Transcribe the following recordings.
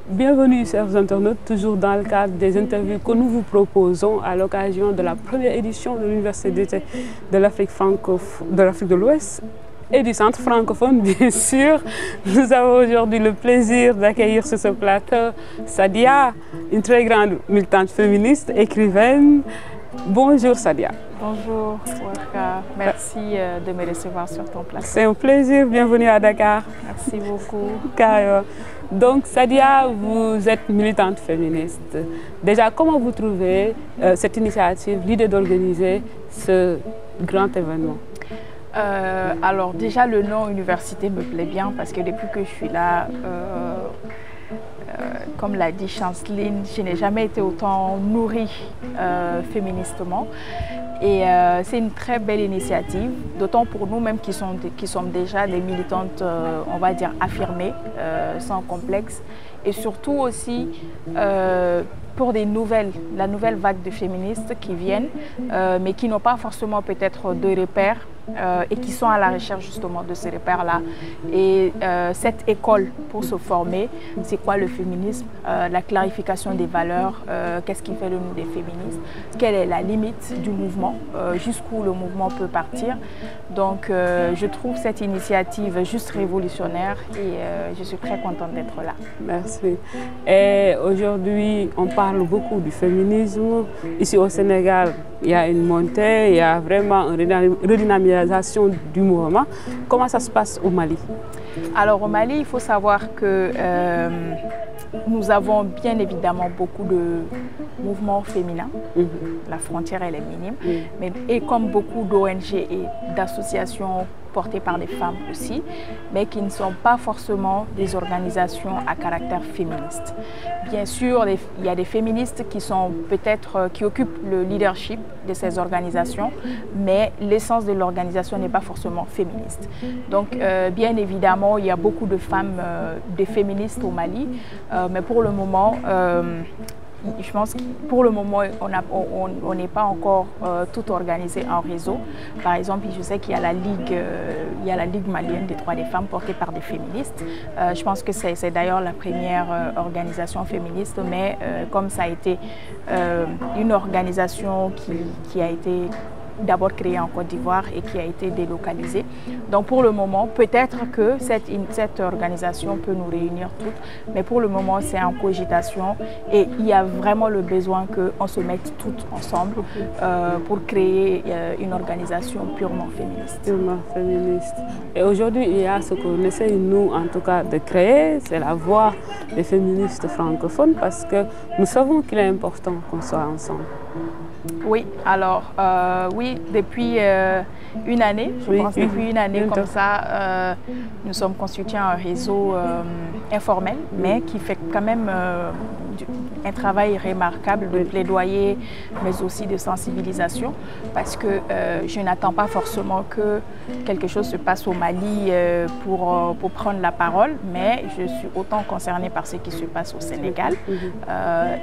Bienvenue chers internautes, toujours dans le cadre des interviews que nous vous proposons à l'occasion de la première édition de l'Université d'été de l'Afrique de l'Ouest et du Centre francophone, bien sûr. Nous avons aujourd'hui le plaisir d'accueillir sur ce plateau Sadia, une très grande militante féministe, écrivaine. Bonjour Sadia. Bonjour Warka, merci de me recevoir sur ton plateau. C'est un plaisir, bienvenue à Dakar. Merci beaucoup. Carrément. Donc Sadia, vous êtes militante féministe. Déjà, comment vous trouvez cette initiative, l'idée d'organiser ce grand événement? Alors déjà, le nom université me plaît bien parce que depuis que je suis là, comme l'a dit Chanceline, je n'ai jamais été autant nourrie féministement. Et c'est une très belle initiative, d'autant pour nous même qui sommes déjà des militantes, on va dire, affirmées, sans complexe. Et surtout aussi pour la nouvelle vague de féministes qui viennent, mais qui n'ont pas forcément peut-être de repères et qui sont à la recherche justement de ces repères-là. Et cette école pour se former, c'est quoi le féminisme, la clarification des valeurs, qu'est-ce qui fait de nous des féministes, quelle est la limite du mouvement, jusqu'où le mouvement peut partir. Donc je trouve cette initiative juste révolutionnaire et je suis très contente d'être là. Merci. Et aujourd'hui, on parle beaucoup du féminisme. Ici au Sénégal, il y a une montée, il y a vraiment une redynamisation du mouvement. Comment ça se passe au Mali? Alors au Mali, il faut savoir que nous avons bien évidemment beaucoup de mouvements féminins. La frontière, elle est minime. Et comme beaucoup d'ONG et d'associations portées par des femmes aussi, mais qui ne sont pas forcément des organisations à caractère féministe. Bien sûr, il y a des féministes qui occupent le leadership de ces organisations, mais l'essence de l'organisation n'est pas forcément féministe. Donc, bien évidemment, il y a beaucoup de femmes, des féministes au Mali, mais pour le moment, je pense que pour le moment, on n'est pas encore tout organisé en réseau. Par exemple, je sais qu'il y a la Ligue malienne des droits des femmes portée par des féministes. Je pense que c'est d'ailleurs la première organisation féministe, mais comme ça a été une organisation qui a été d'abord créée en Côte d'Ivoire et qui a été délocalisée. Donc pour le moment, peut-être que cette organisation peut nous réunir toutes, mais pour le moment c'est en cogitation et il y a vraiment le besoin qu'on se mette toutes ensemble pour créer une organisation purement féministe. Purement féministe. Et aujourd'hui, il y a ce qu'on essaie, nous en tout cas, de créer, c'est la voix des féministes francophones parce que nous savons qu'il est important qu'on soit ensemble. Oui, alors oui, depuis une année, je pense depuis une année comme ça, nous sommes constitués un réseau informel, mais qui fait quand même un travail remarquable de plaidoyer, mais aussi de sensibilisation, parce que je n'attends pas forcément que quelque chose se passe au Mali pour prendre la parole, mais je suis autant concernée par ce qui se passe au Sénégal.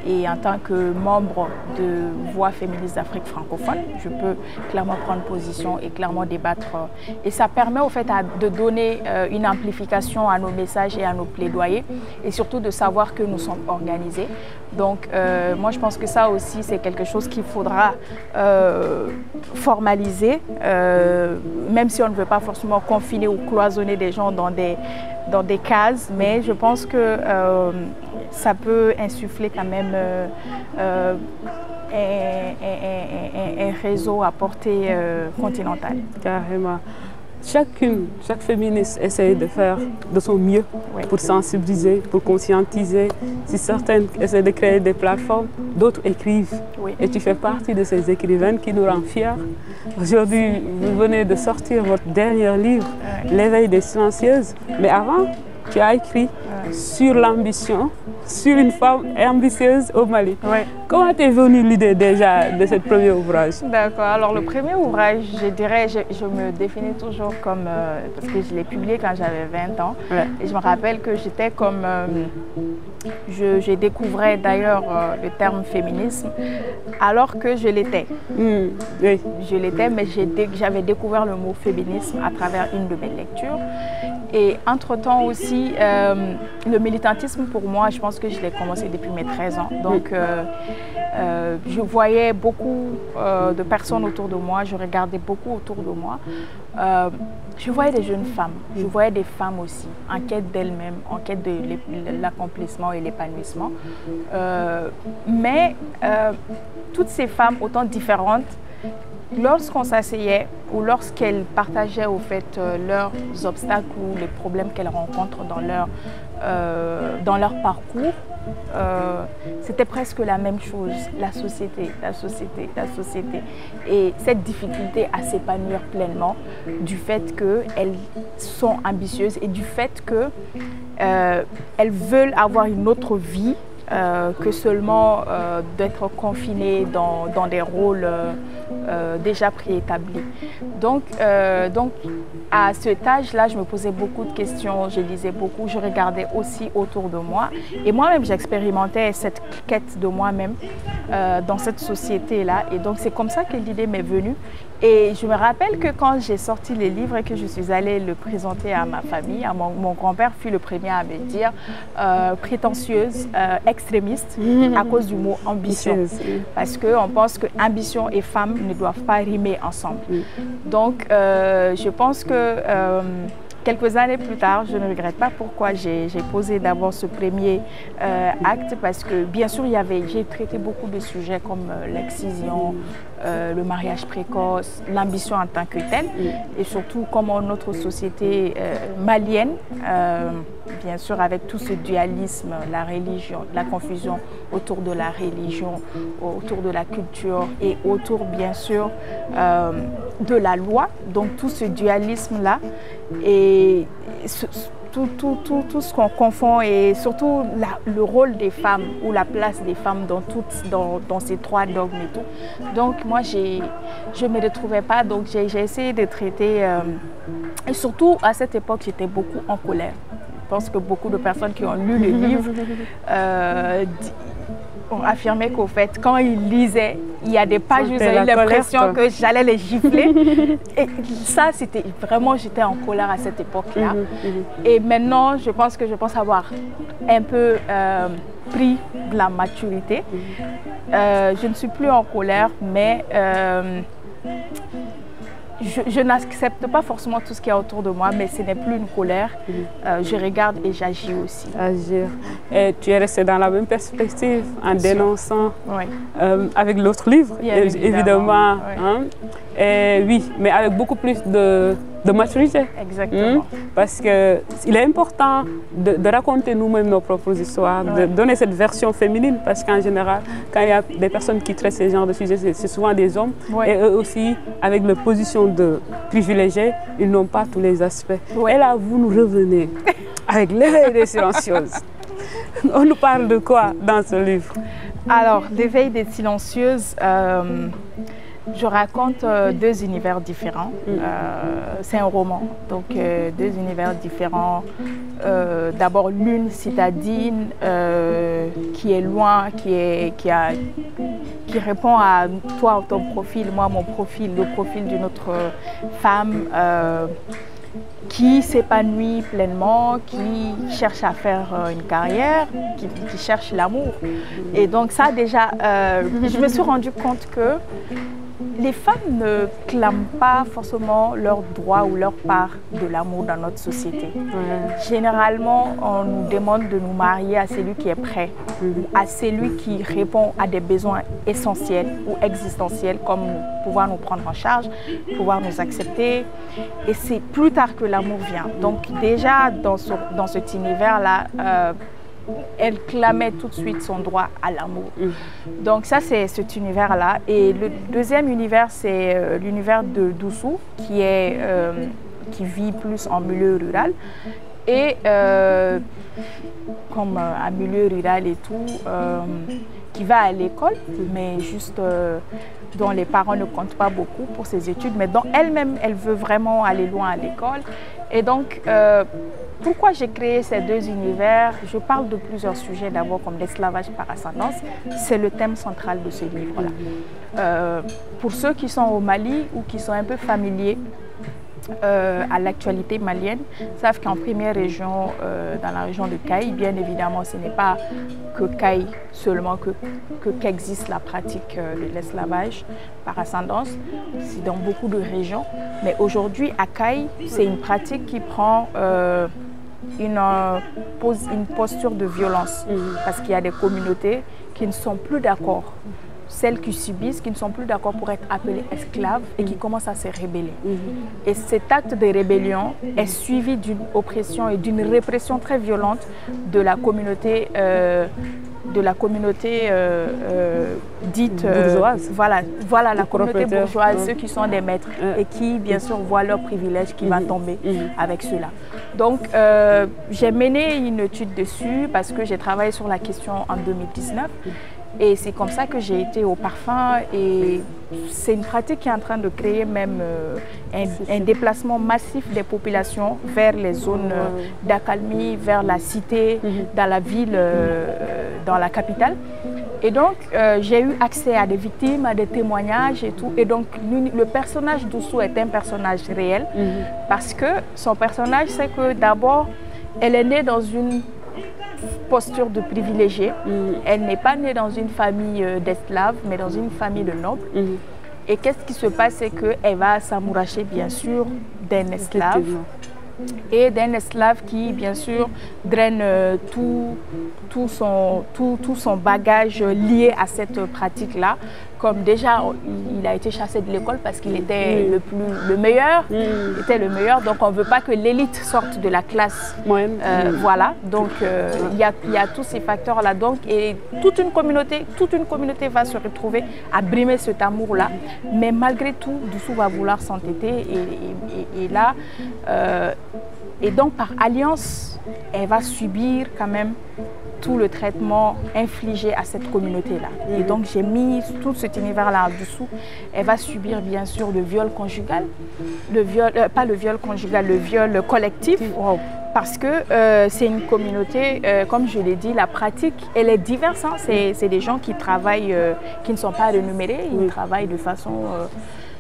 Et en tant que membre de Voix féministes d'Afrique francophone, je peux clairement prendre position et clairement débattre. Et ça permet au fait de donner une amplification à nos messages et à nos plaidoyers, et surtout de savoir que nous sommes organisés. Donc moi je pense que ça aussi c'est quelque chose qu'il faudra formaliser, même si on ne veut pas forcément confiner ou cloisonner des gens dans des cases, mais je pense que ça peut insuffler quand même un réseau à portée continentale. Carrément. Chaque féministe essaye de faire de son mieux pour sensibiliser, pour conscientiser. Si certaines essaient de créer des plateformes, d'autres écrivent. Et tu fais partie de ces écrivaines qui nous rendent fiers. Aujourd'hui, vous venez de sortir votre dernier livre, L'éveil des silencieuses. Mais avant, tu as écrit sur l'ambition sur une femme ambitieuse au Mali. Ouais. Comment t'es venue l'idée déjà de ce premier ouvrage? D'accord. Alors le premier ouvrage, je dirais, je me définis toujours comme, parce que je l'ai publié quand j'avais 20 ans. Ouais. Et je me rappelle que j'étais comme, je découvrais d'ailleurs le terme féminisme alors que je l'étais. Oui. Je l'étais, mais j'avais découvert le mot féminisme à travers une de mes lectures. Et entre-temps aussi, le militantisme pour moi, je pense que je l'ai commencé depuis mes 13 ans. Donc, je voyais beaucoup de personnes autour de moi, je regardais beaucoup autour de moi. Je voyais des jeunes femmes, je voyais des femmes aussi, en quête d'elles-mêmes, en quête de l'accomplissement et l'épanouissement. Mais toutes ces femmes, autant différentes, lorsqu'on s'asseyait ou lorsqu'elles partageaient au fait leurs obstacles ou les problèmes qu'elles rencontrent dans leur parcours, c'était presque la même chose, la société. Et cette difficulté à s'épanouir pleinement du fait qu'elles sont ambitieuses et du fait qu'elles veulent avoir une autre vie que seulement d'être confinées dans des rôles déjà préétablis. Donc à cet âge-là, je me posais beaucoup de questions, je lisais beaucoup, je regardais aussi autour de moi. Et moi-même, j'expérimentais cette quête de moi-même dans cette société-là. Et donc, c'est comme ça que l'idée m'est venue. Et je me rappelle que quand j'ai sorti les livres et que je suis allée le présenter à ma famille, mon grand-père fut le premier à me dire prétentieuse, extrémiste, à cause du mot ambition. Parce qu'on pense que ambition et femme ne doivent pas rimer ensemble. Donc, je pense que quelques années plus tard, je ne regrette pas pourquoi j'ai posé d'abord ce premier acte, parce que bien sûr, j'ai traité beaucoup de sujets comme l'excision, le mariage précoce, l'ambition en tant que telle, et surtout comment notre société malienne, bien sûr avec tout ce dualisme, la religion, la confusion autour de la religion, autour de la culture et autour bien sûr de la loi, donc tout ce dualisme-là et tout ce qu'on confond et surtout le rôle des femmes ou la place des femmes dans ces trois dogmes et tout. Donc moi, je ne me retrouvais pas, donc j'ai essayé de traiter, et surtout à cette époque, j'étais beaucoup en colère. Je pense que beaucoup de personnes qui ont lu le livre ont affirmé qu'au fait, quand ils lisaient, il y a des pages où j'ai eu l'impression que j'allais les gifler. Et ça, c'était vraiment, j'étais en colère à cette époque-là. Et maintenant, je pense avoir un peu pris de la maturité. Je ne suis plus en colère, mais je n'accepte pas forcément tout ce qu'il y a autour de moi, mais ce n'est plus une colère. Je regarde et j'agis aussi. Agir. Et tu es resté dans la même perspective en dénonçant avec l'autre livre, évidemment. Oui. Hein? Et oui, mais avec beaucoup plus de maturité. Exactement. Parce qu'il est important de raconter nous-mêmes nos propres histoires, de donner cette version féminine, parce qu'en général, quand il y a des personnes qui traitent ce genre de sujets, c'est souvent des hommes. Et eux aussi, avec leur position de privilégiés, ils n'ont pas tous les aspects. Et là, vous nous revenez avec l'éveil des silencieuses. On nous parle de quoi dans ce livre? Alors, l'éveil des silencieuses, je raconte deux univers différents. C'est un roman, donc deux univers différents. D'abord l'une citadine qui est loin, qui répond à toi, ton profil, moi mon profil, le profil d'une autre femme qui s'épanouit pleinement, qui cherche à faire une carrière, qui cherche l'amour. Et donc ça déjà, je me suis rendu compte que les femmes ne clament pas forcément leur droit ou leur part de l'amour dans notre société. Généralement, on nous demande de nous marier à celui qui est prêt, à celui qui répond à des besoins essentiels ou existentiels, comme pouvoir nous prendre en charge, pouvoir nous accepter. Et c'est plus tard que l'amour vient. Donc déjà, dans cet univers-là, elle clamait tout de suite son droit à l'amour. Donc ça, c'est cet univers-là. Et le deuxième univers, c'est l'univers de Doussou, qui vit plus en milieu rural. et comme un milieu rural et tout, qui va à l'école, mais juste dont les parents ne comptent pas beaucoup pour ses études, mais dont elle-même, elle veut vraiment aller loin à l'école. Et donc, pourquoi j'ai créé ces deux univers? Je parle de plusieurs sujets, d'abord comme l'esclavage par ascendance. C'est le thème central de ce livre-là. Pour ceux qui sont au Mali ou qui sont un peu familiers à l'actualité malienne, savent qu'en première région, dans la région de Caille, bien évidemment, ce n'est pas que Caille seulement qu'existe la pratique de l'esclavage par ascendance, c'est dans beaucoup de régions. Mais aujourd'hui, à Caille, c'est une pratique qui prend une posture de violence, parce qu'il y a des communautés qui ne sont plus d'accord. Celles qui subissent, qui ne sont plus d'accord pour être appelées esclaves et qui commencent à se rebeller. Et cet acte de rébellion est suivi d'une oppression et d'une répression très violente de la communauté dite bourgeoise. Voilà la communauté bourgeoise, ceux qui sont des maîtres et qui bien sûr voient leur privilège qui va tomber avec cela. Donc j'ai mené une étude dessus parce que j'ai travaillé sur la question en 2019. Et c'est comme ça que j'ai été au parfum, et c'est une pratique qui est en train de créer même un déplacement massif des populations vers les zones d'accalmie, vers la cité, dans la ville, dans la capitale. Et donc j'ai eu accès à des victimes, à des témoignages et tout. Et donc le personnage d'Oussou est un personnage réel parce que son personnage, c'est que d'abord, elle est née dans une posture de privilégiée. Elle n'est pas née dans une famille d'esclaves, mais dans une famille de nobles. Et qu'est-ce qui se passe, c'est qu'elle va s'amouracher bien sûr d'un esclave. Et d'un esclave qui, bien sûr, draine tout son bagage lié à cette pratique-là. Comme déjà, il a été chassé de l'école parce qu'il était le meilleur. Il était le meilleur, donc on ne veut pas que l'élite sorte de la classe. Voilà, donc il y a tous ces facteurs-là. Donc, et toute une communauté va se retrouver à brimer cet amour-là. Mais malgré tout, Doussou va vouloir s'entêter. Et là, et donc par alliance, elle va subir quand même tout le traitement infligé à cette communauté-là. Et donc j'ai mis tout cet univers-là en dessous. Elle va subir bien sûr le viol conjugal, pas le viol conjugal, le viol collectif. Parce que c'est une communauté, comme je l'ai dit, la pratique, elle est diverse. Hein. C'est des gens qui travaillent, qui ne sont pas rémunérés, ils travaillent de façon...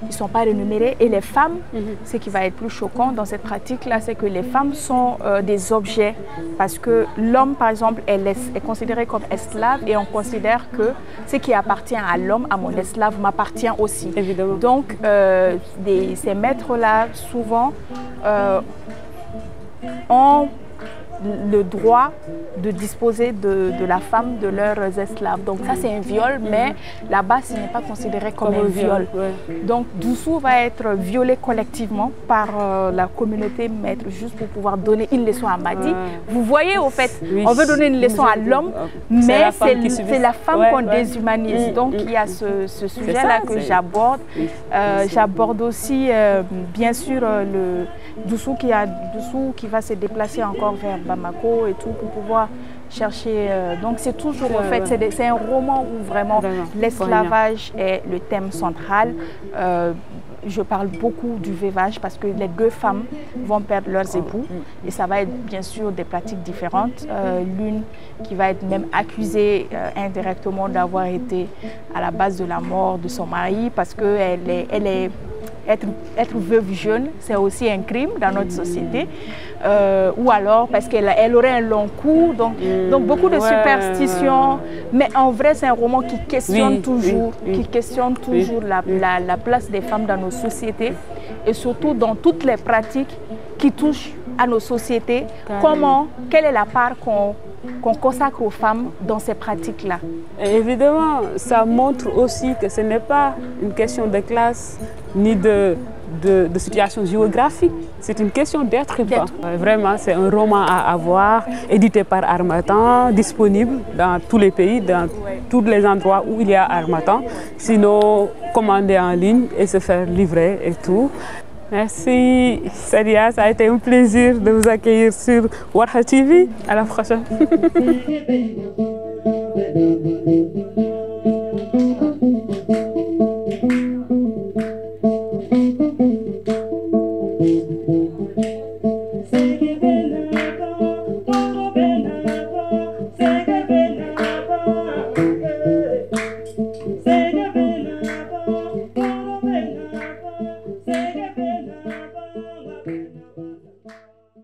ils ne sont pas rémunérés. Et les femmes, ce qui va être plus choquant dans cette pratique-là, c'est que les femmes sont des objets. Parce que l'homme, par exemple, est considéré comme esclave et on considère que ce qui appartient à l'homme, à mon esclave, m'appartient aussi. Évidemment. Donc, ces maîtres-là, souvent, ont le droit de disposer de la femme de leurs esclaves. Donc ça c'est un viol, mais là-bas ce n'est pas considéré comme un viol. Donc Doussou va être violé collectivement par la communauté maître juste pour pouvoir donner une leçon à Madi. Vous voyez au fait, on veut donner une leçon à l'homme, mais c'est la femme qu'on déshumanise. Donc il y a ce sujet-là que j'aborde. J'aborde aussi bien sûr le Doussou qui va se déplacer encore vers Bamako et tout pour pouvoir chercher. Donc c'est toujours en fait, c'est un roman où vraiment l'esclavage est le thème central. Je parle beaucoup du veuvage parce que les deux femmes vont perdre leurs époux et ça va être bien sûr des pratiques différentes. L'une qui va être même accusée indirectement d'avoir été à la base de la mort de son mari parce que être veuve jeune, c'est aussi un crime dans notre société. Ou alors parce qu'elle aurait un long cou, donc beaucoup de superstitions. Mais en vrai, c'est un roman qui questionne toujours la place des femmes dans nos sociétés et surtout dans toutes les pratiques qui touchent à nos sociétés. Quelle est la part qu'on consacre aux femmes dans ces pratiques-là? Évidemment, ça montre aussi que ce n'est pas une question de classe ni de situation géographique, c'est une question d'être humain. Vraiment, c'est un roman à avoir, édité par Harmattan, disponible dans tous les pays, dans tous les endroits où il y a Harmattan. Sinon, commander en ligne et se faire livrer et tout. Merci Sadia, ça a été un plaisir de vous accueillir sur Warha TV. À la prochaine.